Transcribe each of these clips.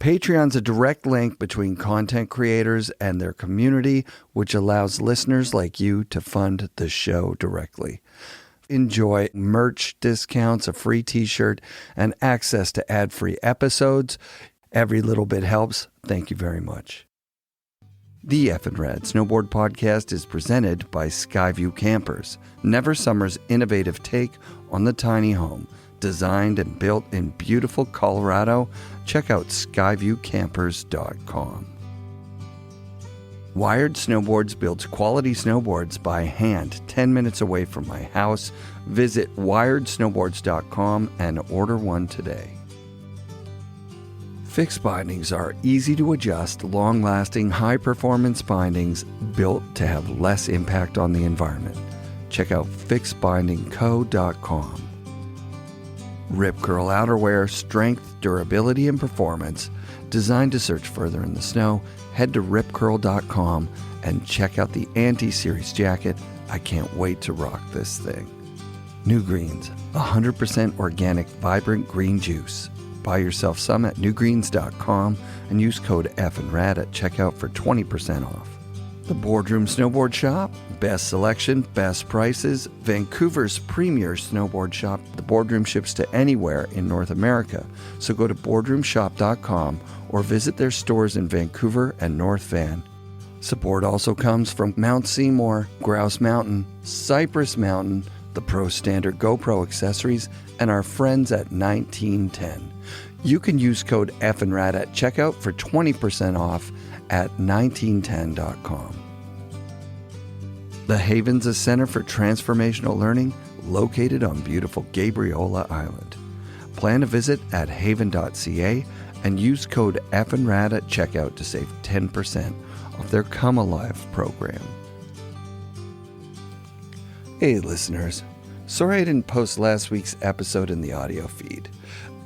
Patreon's a direct link between content creators and their community, which allows listeners like you to fund the show directly. Enjoy merch discounts, a free t-shirt, and access to ad-free episodes. Every little bit helps. Thank you very much. The FNRad Snowboard Podcast is presented by Skyview Campers, Never Summer's innovative take on the tiny home. Designed and built in beautiful Colorado. Check out skyviewcampers.com. Wired Snowboards builds quality snowboards by hand 10 minutes away from my house. Visit wiredsnowboards.com and order one today. Fixed bindings are easy to adjust, long-lasting, high-performance bindings built to have less impact on the environment. Check out fixedbindingco.com. Rip Curl outerwear, strength, durability, and performance. Designed to search further in the snow, head to ripcurl.com and check out the Anti-Series jacket. I can't wait to rock this thing. New Greens, 100% organic, vibrant green juice. Buy yourself some at newgreens.com and use code FNRad at checkout for 20% off. The Boardroom Snowboard Shop, best selection, best prices, Vancouver's premier snowboard shop. The Boardroom ships to anywhere in North America, so go to boardroomshop.com or visit their stores in Vancouver and North Van. Support also comes from Mount Seymour, Grouse Mountain, Cypress Mountain, the Pro Standard GoPro accessories, and our friends at 1910. You can use code FNRAD at checkout for 20% off at 1910.com. The Haven's a center for transformational learning located on beautiful Gabriola Island. Plan a visit at haven.ca and use code FNRAD at checkout to save 10% off their Come Alive program. Hey listeners, sorry I didn't post last week's episode in the audio feed.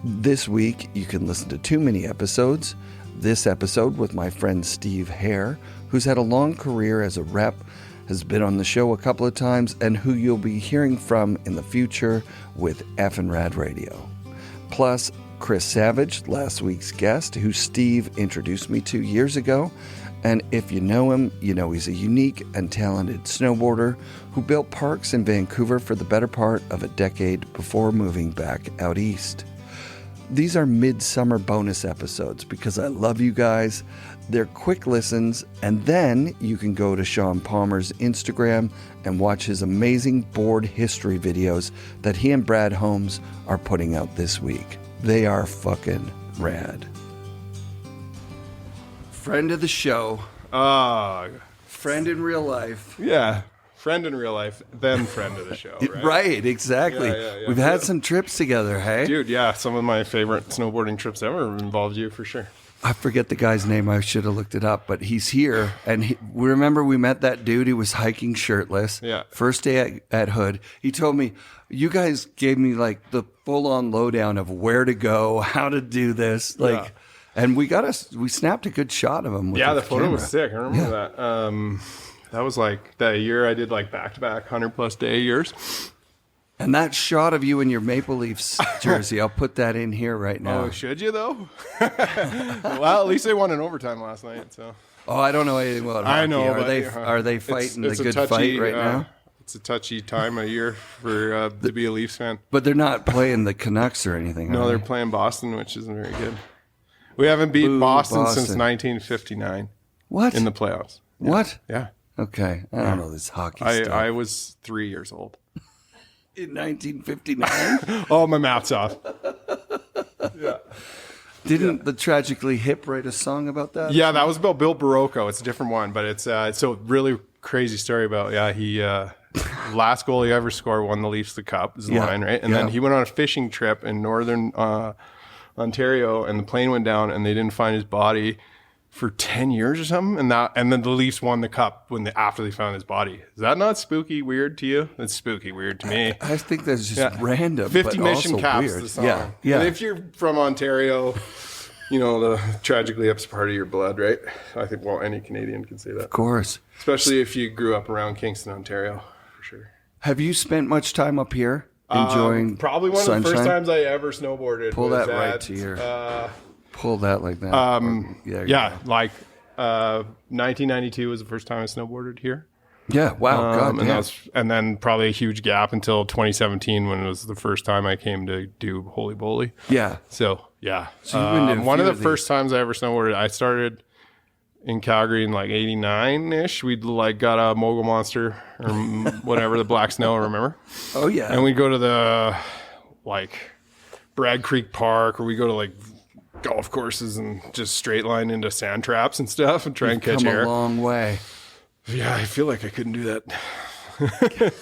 This week you can listen to 2 mini episodes. This episode with my friend Steve Hare, who's had a long career as a rep, has been on the show a couple of times, and who you'll be hearing from in the future with FNRad Radio. Plus, Chris Savage, last week's guest, who Steve introduced me to years ago. And if you know him, you know he's a unique and talented snowboarder who built parks in Vancouver for the better part of a decade before moving back out east. These are midsummer bonus episodes because I love you guys. They're quick listens, and then you can go to Sean Palmer's Instagram and watch his amazing board history videos that he and Brad Holmes are putting out this week. They are fucking rad. Friend of the show. Friend in real life. Yeah. Friend in real life, then friend of the show, right? Right, exactly. Yeah. We've had some trips together, hey? Dude, yeah, some of my favorite snowboarding trips ever involved you, for sure. I forget the guy's name. I should have looked it up, but he's here. And we remember we met that dude. He was hiking shirtless. Yeah. First day at Hood. He told me, you guys gave me like the full-on lowdown of where to go, how to do this. And we snapped a good shot of him with the photo camera. was sick. I remember that. That was like that year I did like back-to-back 100-plus day years. And that shot of you in your Maple Leafs jersey, I'll put that in here right now. Oh, should you though? Well, at least they won in overtime last night. So. Oh, I don't know anything about hockey. I know. Are they fighting the good fight right now? It's a touchy time of year for to be a Leafs fan. But they're not playing the Canucks or anything. No, they're playing Boston, which isn't very good. We haven't beat Boston since 1959. What? In the playoffs. Yeah. What? Yeah. Okay. I don't know this hockey stuff. I was 3 years old. In 1959? Oh, my math's off. Yeah. Didn't the Tragically Hip write a song about that? Yeah, that was about Bill Barocco. It's a different one, but it's so really crazy story about, he last goal he ever scored won the Leafs the cup is the line, right? And then he went on a fishing trip in northern Ontario, and the plane went down, and they didn't find his body for 10 years or something, and then the Leafs won the cup after they found his body. Is that not spooky weird to you? It's spooky weird to me. I think that's just random. 50 but Mission also Caps, weird. the song. Yeah. And if you're from Ontario, the Tragically Hip's part of your blood, right? I think any Canadian can say that. Of course. Especially if you grew up around Kingston, Ontario, for sure. Have you spent much time up here enjoying probably one sunshine? of the first times I ever snowboarded. Pull that right to your... Pull that like that. Yeah, like 1992 was the first time I snowboarded here. Yeah, wow. God, and then probably a huge gap until 2017 when it was the first time I came to do Holy Bowly. Yeah. So, yeah. So you've been to one of the first times I ever snowboarded, I started in Calgary in like 89-ish. We'd like got a Mogul Monster or whatever, the Black Snow, remember? Oh, yeah. And we'd go to the like Bragg Creek Park, or we go to like golf courses and just straight line into sand traps and stuff and try and catch Hare. Come a long way. Yeah, I feel like I couldn't do that.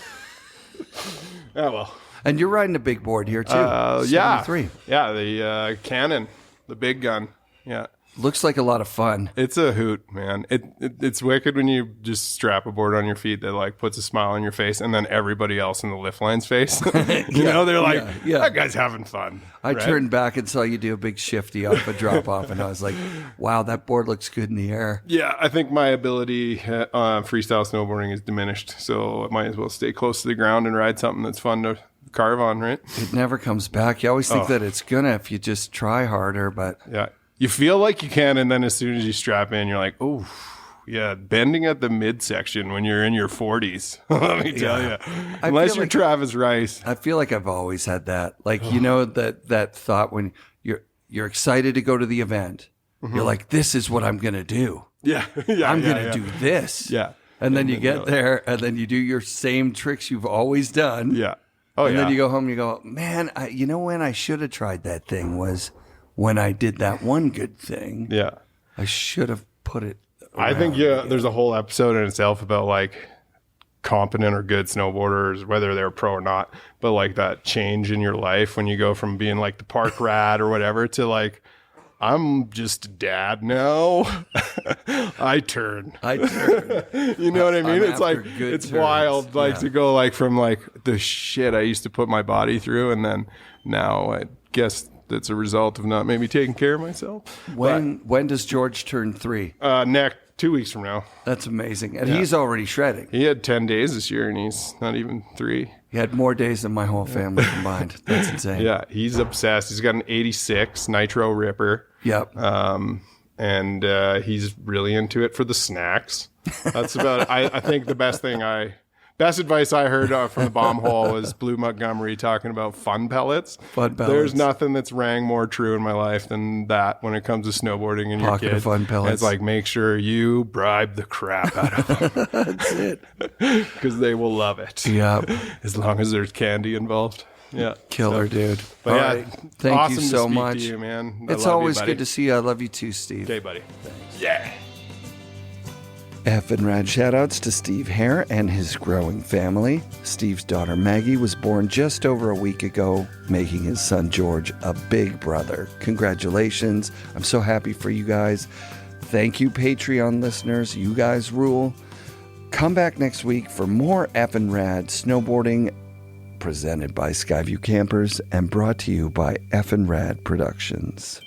Oh, well. And you're riding a big board here, too. Yeah. 73. Yeah, the Canon, the big gun. Yeah. Looks like a lot of fun. It's a hoot, man. It's wicked when you just strap a board on your feet that like puts a smile on your face, and then everybody else in the lift line's face. you know, they're like, that guy's having fun. I turned back and saw you do a big shifty off a drop off, and I was like, wow, that board looks good in the air. Yeah, I think my ability freestyle snowboarding is diminished, so I might as well stay close to the ground and ride something that's fun to carve on, right? It never comes back. You always think that it's gonna if you just try harder, but yeah. You feel like you can, and then as soon as you strap in, you're like, oh, yeah, bending at the midsection when you're in your 40s. Let me tell you. Unless you're like, Travis Rice. I feel like I've always had that. Like, you know, that thought when you're excited to go to the event. Mm-hmm. You're like, this is what I'm going to do. Yeah. I'm going to do this. Yeah. And then you get there, and then you do your same tricks you've always done. Yeah. And then you go home and you go, man, you know when I should have tried that thing was when I did that one good thing. Yeah. I should have put it around. I think there's a whole episode in itself about like competent or good snowboarders, whether they're pro or not, but like that change in your life when you go from being like the park rat or whatever to like, I'm just a dad now. I turn. You know what I mean? It's like, it's turns. Wild, like to go like from like the shit I used to put my body through. And then now I guess that's a result of not maybe taking care of myself. When does George turn 3? 2 weeks from now. That's amazing. And he's already shredding. He had 10 days this year and he's not even 3. He had more days than my whole family combined. That's insane. Yeah, he's obsessed. He's got an 86 Nitro Ripper. Yep. And he's really into it for the snacks. That's about I think the best advice I heard from the bomb hole was Blue Montgomery talking about fun pellets. There's nothing that's rang more true in my life than that when it comes to snowboarding and your kid. Of fun pellets. It's like, make sure you bribe the crap out of them. That's it. Because they will love it. Yeah. As long as there's candy involved. Yeah. Killer, dude. But all right. Thank awesome you so to speak much. To you, man. It's always good to see you. I love you too, Steve. Okay, buddy. Thanks. Yeah. FNRad shoutouts to Steve Hare and his growing family. Steve's daughter Maggie was born just over a week ago, making his son George a big brother. Congratulations. I'm so happy for you guys. Thank you, Patreon listeners. You guys rule. Come back next week for more FNRad snowboarding presented by Skyview Campers and brought to you by FNRad Productions.